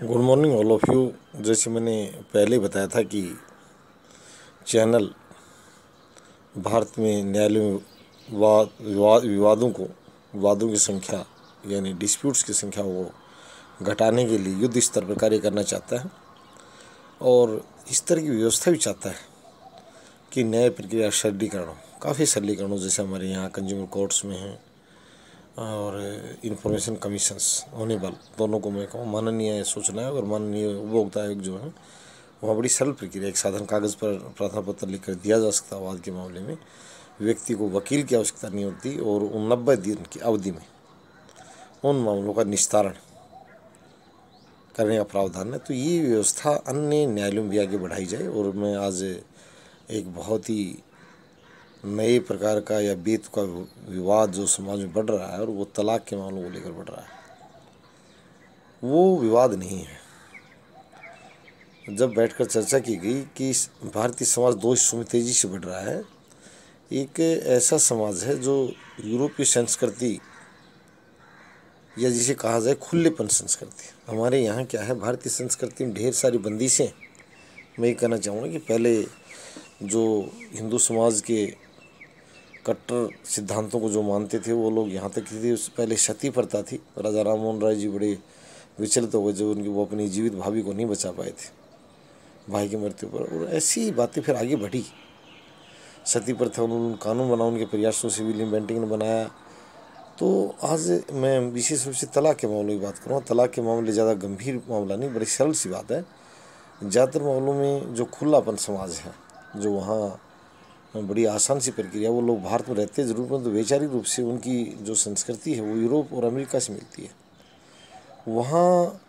Good morning all of you. जैसे मैंने पहले बताया था कि चैनल भारत में न्यायालय में विवादों की संख्या यानी डिस्प्यूट्स की संख्या को घटाने के लिए युद्ध स्तर पर कार्य करना चाहता है और इस तरह की व्यवस्था भी चाहता है कि न्याय प्रक्रिया सरलीकरण हो, काफ़ी सरलीकरण हो। जैसे हमारे यहाँ कंज्यूमर कोर्ट्स में हैं और इंफॉर्मेशन कमीशंस होने वाले दोनों को मैं कहूँ माननीय सूचना है और माननीय उपभोक्ता आयोग जो है वहाँ बड़ी सरल प्रक्रिया, एक साधारण कागज़ पर प्रार्थना पत्र लिख कर दिया जा सकता है। वाद के मामले में व्यक्ति को वकील की आवश्यकता नहीं होती और 90 दिन की अवधि में उन मामलों का निस्तारण करने का प्रावधान है। तो ये व्यवस्था अन्य न्यायालयों में भी आगे बढ़ाई जाए। और मैं आज एक बहुत ही नए प्रकार का या बेत का विवाद जो समाज में बढ़ रहा है और वो तलाक के मामलों को लेकर बढ़ रहा है, वो विवाद नहीं है। जब बैठकर चर्चा की गई कि भारतीय समाज दो हिस्सों में तेजी से बढ़ रहा है, एक ऐसा समाज है जो यूरोपीय संस्कृति या जिसे कहा जाए खुलेपन संस्कृति, हमारे यहाँ क्या है भारतीय संस्कृति में ढेर सारी बंदिशें। मैं ये कहना चाहूँगा कि पहले जो हिंदू समाज के कट्टर सिद्धांतों को जो मानते थे वो लोग यहाँ तक थे, उससे पहले सती प्रथा थी। राजा राम मोहन राय जी बड़े विचलित हो गए जब उनकी वो अपनी जीवित भाभी को नहीं बचा पाए थे भाई की मृत्यु पर, और ऐसी बातें फिर आगे बढ़ी। सती प्रथा उन्होंने कानून बनाने उनके प्रयासों से विलियम बेंटिंग ने बनाया। तो आज मैं विशेष रूप से तलाक के मामले की बात करूँगा। तलाक के मामले ज़्यादा गंभीर मामला नहीं, बड़ी सरल सी बात है। ज़्यादातर मामलों में जो खुलापन समाज है, जो वहाँ बड़ी आसान सी प्रक्रिया, वो लोग भारत में रहते ज़रूर परंतु वैचारिक रूप से उनकी जो संस्कृति है वो यूरोप और अमेरिका से मिलती है। वहाँ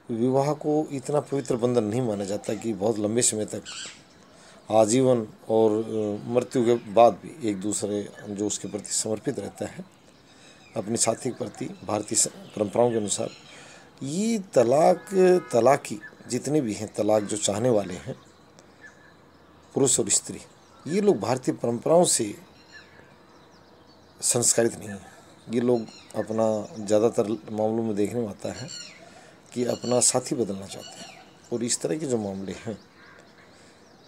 विवाह को इतना पवित्र बंधन नहीं माना जाता कि बहुत लंबे समय तक आजीवन और मृत्यु के बाद भी एक दूसरे जो उसके प्रति समर्पित रहता है अपने साथी के प्रति भारतीय परंपराओं के अनुसार। ये तलाकी जितने भी हैं, तलाक जो चाहने वाले हैं पुरुष और स्त्री, ये लोग भारतीय परंपराओं से संस्कारित नहीं हैं। ये लोग अपना ज़्यादातर मामलों में देखने में आता है कि अपना साथी बदलना चाहते हैं। और इस तरह के जो मामले हैं,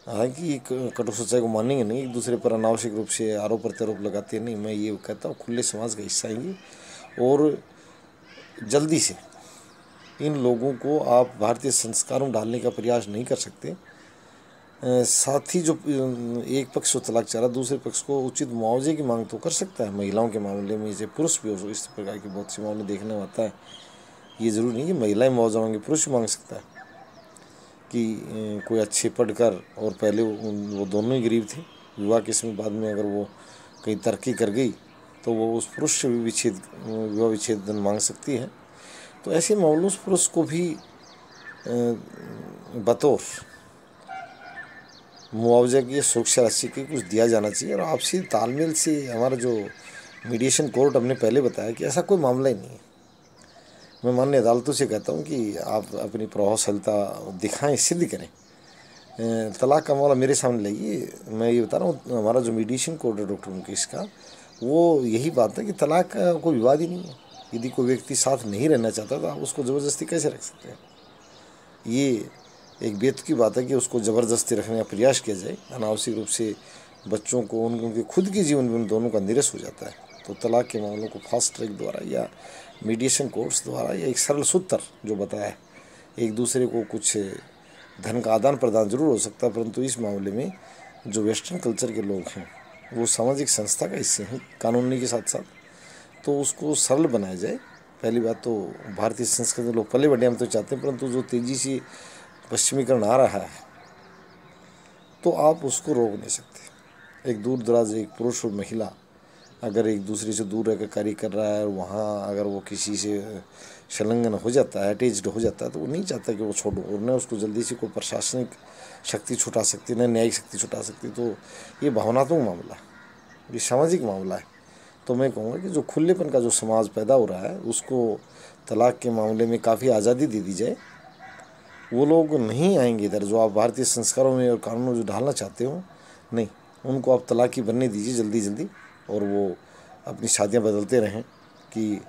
हालांकि कटु सच्चाई को मानेंगे नहीं, एक दूसरे पर अनावश्यक रूप से आरोप प्रत्यारोप लगाते नहीं। मैं ये कहता हूँ खुले समाज का हिस्सा है और जल्दी से इन लोगों को आप भारतीय संस्कारों में डालने का प्रयास नहीं कर सकते। साथ ही जो एक पक्ष को तलाक चाह रहा दूसरे पक्ष को उचित मुआवजे की मांग तो कर सकता है। महिलाओं के मामले में जैसे पुरुष भी हो, इस प्रकार के बहुत से मामले देखने में आता है। ये ज़रूरी नहीं कि महिलाएं मुआवजा मांगे, पुरुष भी मांग सकता है कि कोई अच्छे पढ़कर, और पहले वो दोनों ही गरीब थे, विवाह के समय बाद में अगर वो कहीं तरक्की कर गई तो वो उस पुरुष से भी विवाह विच्छेदन मांग सकती है। तो ऐसे मामलों से पुरुष को भी बतौर मुआवजा की सुरक्षा राशि की कुछ दिया जाना चाहिए। और आपसी तालमेल से हमारा जो मीडिएशन कोर्ट हमने पहले बताया कि ऐसा कोई मामला ही नहीं है। मैं माननीय अदालतों से कहता हूँ कि आप अपनी प्रभावशीलता दिखाएं, सिद्ध करें। तलाक का मामला मेरे सामने लाइए। मैं ये बता रहा हूँ, हमारा जो मीडिएशन कोर्ट है डॉक्टर मुकेश का, वो यही बात है कि तलाक का कोई विवाद ही नहीं है। यदि कोई व्यक्ति साथ नहीं रहना चाहता तो आप उसको ज़बरदस्ती कैसे रख सकते हैं? ये एक बेत की बात है कि उसको ज़बरदस्ती रखने का प्रयास किया जाए। अनावश्यक रूप से बच्चों को उनके खुद के जीवन में उन दोनों का निरस हो जाता है। तो तलाक के मामलों को फास्ट ट्रैक द्वारा या मीडिएशन कोर्ट्स द्वारा या एक सरल सूत्र जो बताया है, एक दूसरे को कुछ धन का आदान प्रदान जरूर हो सकता है, परंतु इस मामले में जो वेस्टर्न कल्चर के लोग हैं वो सामाजिक संस्था का हिस्से हैं कानूनी के साथ साथ, तो उसको सरल बनाया जाए। पहली बात तो भारतीय संस्कृति में लोग पले बढ़े हम तो चाहते हैं, परंतु जो तेज़ी से पश्चिमीकरण आ रहा है तो आप उसको रोक नहीं सकते। एक दूर दराज एक पुरुष और महिला अगर एक दूसरे से दूर रहकर कार्य कर रहा है और वहाँ अगर वो किसी से संलग्न हो जाता है, अटैच्ड हो जाता है, तो वो नहीं चाहता कि वो छोड़ो, और न उसको जल्दी से कोई प्रशासनिक शक्ति छुटा सकती, न न्यायिक शक्ति छुटा सकती। तो ये भावनात्मक मामला है, ये सामाजिक मामला है। तो मैं कहूँगा कि जो खुलेपन का जो समाज पैदा हो रहा है उसको तलाक के मामले में काफ़ी आज़ादी दे दी जाए। वो लोग नहीं आएंगे इधर जो आप भारतीय संस्कारों में और कानूनों में जो ढालना चाहते हो, नहीं, उनको आप तलाकी बनने दीजिए जल्दी जल्दी, और वो अपनी शादियां बदलते रहें कि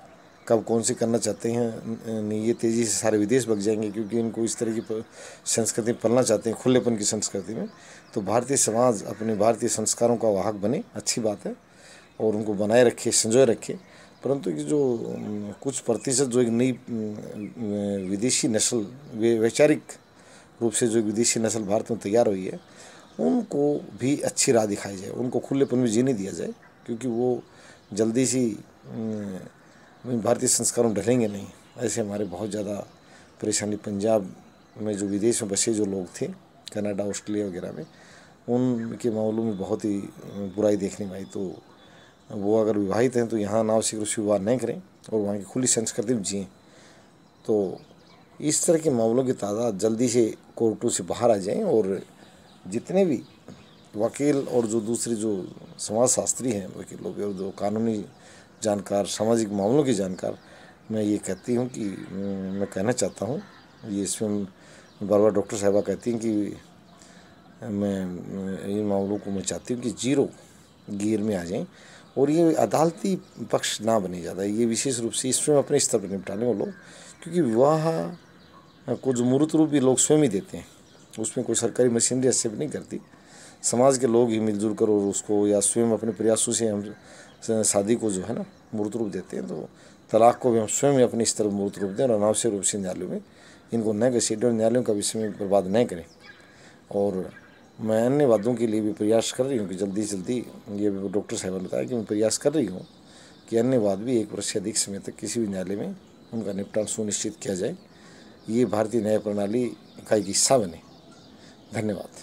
कब कौन सी करना चाहते हैं, नहीं ये तेज़ी से सारे विदेश भाग जाएंगे, क्योंकि इनको इस तरह की संस्कृति पलना चाहते हैं, खुलेपन की संस्कृति में। तो भारतीय समाज अपने भारतीय संस्कारों का वाहक बने, अच्छी बात है, और उनको बनाए रखे, संजोए रखे। परंतु ये जो कुछ प्रतिशत जो एक नई विदेशी नस्ल, वैचारिक रूप से जो विदेशी नस्ल भारत में तैयार हुई है, उनको भी अच्छी राह दिखाई जाए, उनको खुलेपन में जीने दिया जाए, क्योंकि वो जल्दी सी भारतीय संस्कारों में ढलेंगे नहीं। ऐसे हमारे बहुत ज़्यादा परेशानी पंजाब में जो विदेश में बसे जो लोग थे, कनाडा ऑस्ट्रेलिया वगैरह में, उनके मामलों में बहुत ही बुराई देखने में आई। तो वो अगर विवाहित हैं तो यहाँ अनावश्यक रूप से विवाह नहीं करें और वहाँ की खुली संस्कृति में जिएँ। तो इस तरह के मामलों की तादाद जल्दी से कोर्टों से बाहर आ जाएं, और जितने भी वकील और जो दूसरे जो समाजशास्त्री हैं वकील लोग, और जो कानूनी जानकार, सामाजिक मामलों की जानकार, मैं ये कहती हूँ कि मैं कहना चाहता हूँ, ये इसमें बार बार डॉक्टर साहिबा कहती हैं कि मैं इन मामलों को मैं चाहती हूँ कि जीरो गियर में आ जाएं, और ये अदालती पक्ष ना बने ज़्यादा, ये विशेष रूप से इसमें अपने स्तर पर निपटाने वो लोग, क्योंकि विवाह को जो मूर्त रूप भी लोग स्वयं ही देते हैं, उसमें कोई सरकारी मशीनरी एक्सेप्ट नहीं करती, समाज के लोग ही मिलजुल कर और उसको या स्वयं अपने प्रयासों से हम शादी को जो है ना मूर्त रूप देते हैं। तो तलाक को भी हम स्वयं अपने स्तर पर मूर्त रूप दें, और अनावश्यक रूप से न्यायालयों में इनको न घसीटें और न्यायालयों का भी समय बर्बाद नहीं करें। और मैं अन्य वादों के लिए भी प्रयास कर रही हूँ कि जल्दी से जल्दी, ये भी डॉक्टर साहब ने बताया कि मैं प्रयास कर रही हूँ कि अन्य वाद भी 1 वर्ष से अधिक समय तक किसी भी न्यायालय में उनका निपटान सुनिश्चित किया जाए। ये भारतीय न्याय प्रणाली का एक हिस्सा बने। धन्यवाद।